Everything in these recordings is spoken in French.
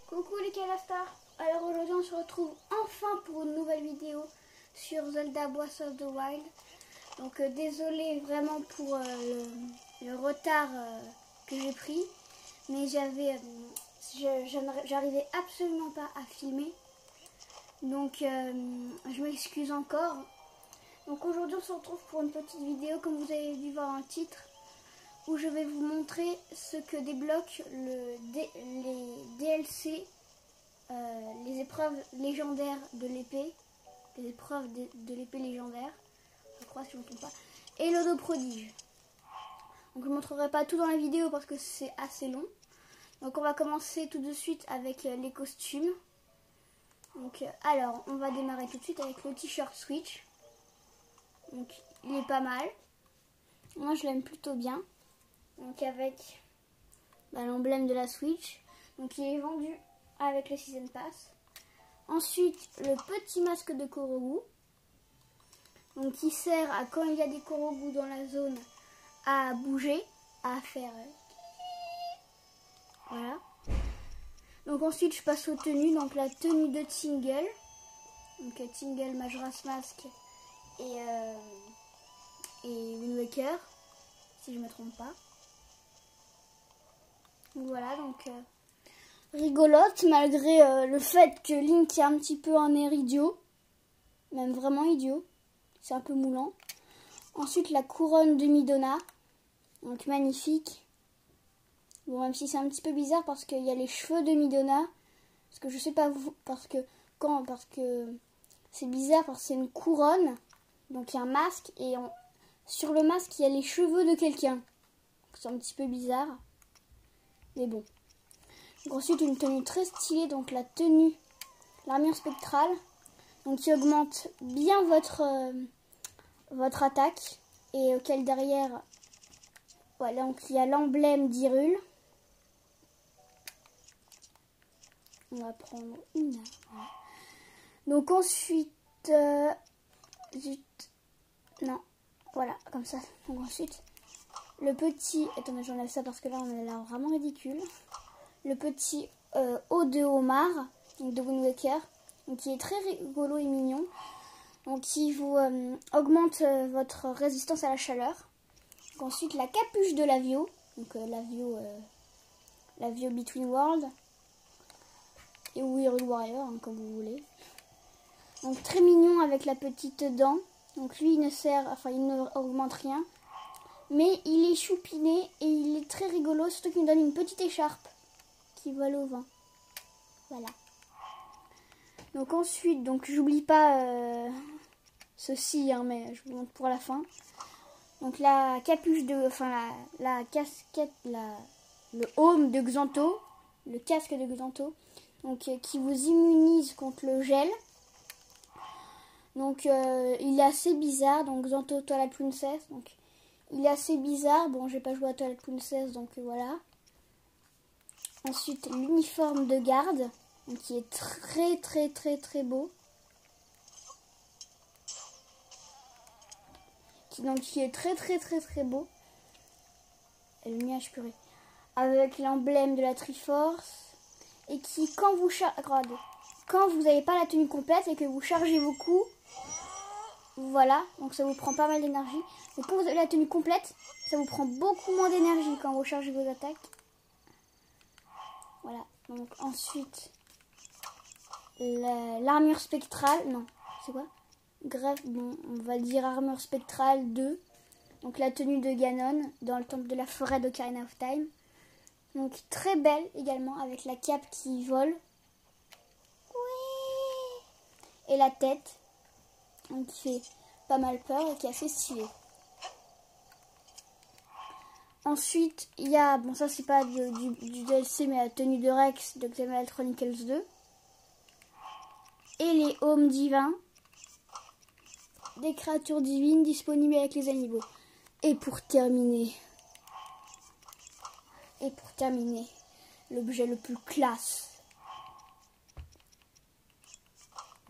Coucou les Calastars. Alors aujourd'hui on se retrouve enfin pour une nouvelle vidéo sur Zelda Breath of the Wild. Donc désolé vraiment pour le retard que j'ai pris, mais j'arrivais absolument pas à filmer, donc je m'excuse encore. Donc aujourd'hui on se retrouve pour une petite vidéo, comme vous avez dû voir dans le titre, où je vais vous montrer ce que débloque les DLC, les épreuves légendaires de l'épée, les épreuves de l'épée légendaire, je crois, si je ne me trompe pas, et l'Odo prodige. Donc je ne montrerai pas tout dans la vidéo parce que c'est assez long. Donc on va commencer tout de suite avec les costumes. Donc alors on va démarrer tout de suite avec le t-shirt Switch. Donc il est pas mal, moi je l'aime plutôt bien. Donc avec l'emblème de la Switch. Donc il est vendu avec le Season Pass. Ensuite le petit masque de Korogu. Donc qui sert à, quand il y a des Korogu dans la zone, à bouger, à faire voilà. Donc ensuite je passe aux tenues. Donc la tenue de Tingle. Donc Tingle, Majora's Mask et Wind Waker, si je ne me trompe pas. Voilà, donc rigolote malgré le fait que Link a un petit peu un air idiot, même vraiment idiot, c'est un peu moulant. Ensuite la couronne de Midona, donc magnifique. Bon, même si c'est un petit peu bizarre parce qu'il y a les cheveux de Midona, parce que je sais pas vous, parce que c'est bizarre parce que c'est une couronne, donc il y a un masque et sur le masque il y a les cheveux de quelqu'un, c'est un petit peu bizarre. Mais bon. Donc ensuite une tenue très stylée, donc la tenue, l'armure spectrale, donc qui augmente bien votre attaque, et auquel derrière, voilà, donc il y a l'emblème d'Hyrule. On va prendre une. Voilà. Donc ensuite, non, voilà, comme ça. Donc ensuite, le petit, attendez, j'enlève ça parce que là on a l'air vraiment ridicule. Le petit haut de homard, donc de Wind Waker, donc qui est très rigolo et mignon, donc qui vous augmente votre résistance à la chaleur. Donc ensuite la capuche de Lavio, donc Lavio Between Worlds et Hyrule Warrior, hein, comme vous voulez. Donc très mignon avec la petite dent. Donc lui il ne augmente rien, mais il est choupiné et il est très rigolo, surtout qu'il me donne une petite écharpe qui vole au vent. Voilà. Donc ensuite, donc j'oublie pas ceci, hein, mais je vous montre pour la fin. Donc la capuche de, la casquette, le aume de Xanto, le casque de Xanto, donc qui vous immunise contre le gel. Donc il est assez bizarre. Donc Xanto Twilight Princess, donc il est assez bizarre. Bon, j'ai pas joué à Twilight Princess, donc voilà. Ensuite l'uniforme de garde, donc, qui est très beau. Qui est très beau. Et le nuage purée. Avec l'emblème de la Triforce. Et qui, quand vous n'avez pas la tenue complète et que vous chargez vos coups, voilà, donc ça vous prend pas mal d'énergie. Mais quand vous avez la tenue complète, ça vous prend beaucoup moins d'énergie quand vous chargez vos attaques. Voilà, donc ensuite l'armure spectrale, non, c'est quoi? Bref, bon, on va dire armure spectrale 2. Donc la tenue de Ganon dans le temple de la forêt d'Ocarina of Time. Donc très belle également avec la cape qui vole. Oui. Et la tête, donc qui fait pas mal peur et qui est assez stylée. Ensuite, il y a, bon ça c'est pas du DLC, mais la tenue de Rex de Xenoblade Chronicles 2. Et les hommes divins, des créatures divines disponibles avec les animaux. Et pour terminer, l'objet le plus classe,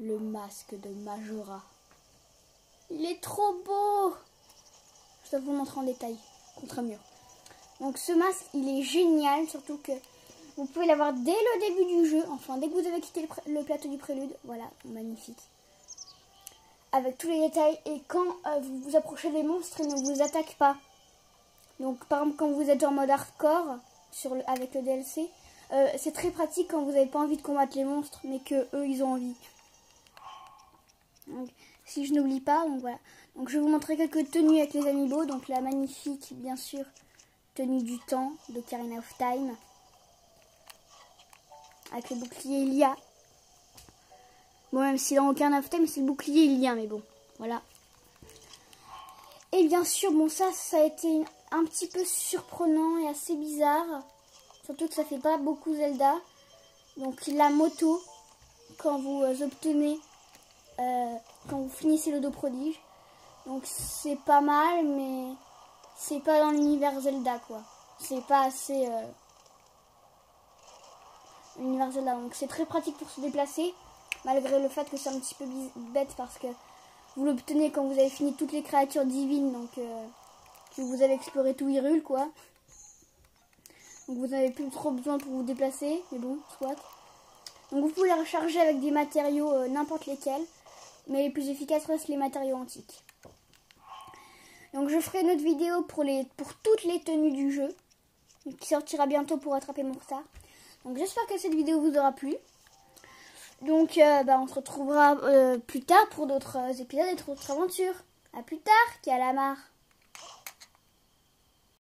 le masque de Majora. Il est trop beau. Je dois vous montrer en détail contre un mur. Donc ce masque, il est génial, surtout que Vous pouvez l'avoir dès le début du jeu, enfin dès que vous avez quitté le plateau du prélude. Voilà, magnifique. Avec tous les détails. Et quand vous vous approchez des monstres, ils ne vous attaquent pas. Donc par exemple quand vous êtes en mode hardcore avec le DLC, c'est très pratique quand vous n'avez pas envie de combattre les monstres, mais que eux ils ont envie. Donc, si je n'oublie pas, donc voilà. Donc je vais vous montrer quelques tenues avec les amiibo. Donc la magnifique, bien sûr, tenue du temps de Ocarina of Time. Avec le bouclier Ilia. Bon, même si dans Ocarina of Time c'est le bouclier Ilia, mais bon, voilà. Et bien sûr, bon ça a été un petit peu surprenant et assez bizarre. Surtout que ça fait pas beaucoup Zelda. Donc la moto, quand vous obtenez, quand vous finissez le dos prodige. Donc c'est pas mal, mais c'est pas dans l'univers Zelda quoi. C'est pas assez l'univers Zelda. Donc c'est très pratique pour se déplacer, malgré le fait que c'est un petit peu bête parce que vous l'obtenez quand vous avez fini toutes les créatures divines, donc que vous avez exploré tout Hyrule quoi. Donc vous n'avez plus trop besoin pour vous déplacer, mais bon, soit. Donc vous pouvez les recharger avec des matériaux n'importe lesquels, mais les plus efficaces restent les matériaux antiques. Donc je ferai une autre vidéo pour toutes les tenues du jeu, qui sortira bientôt pour rattraper mon retard. Donc j'espère que cette vidéo vous aura plu. Donc on se retrouvera plus tard pour d'autres épisodes et d'autres aventures. A plus tard, Calamar.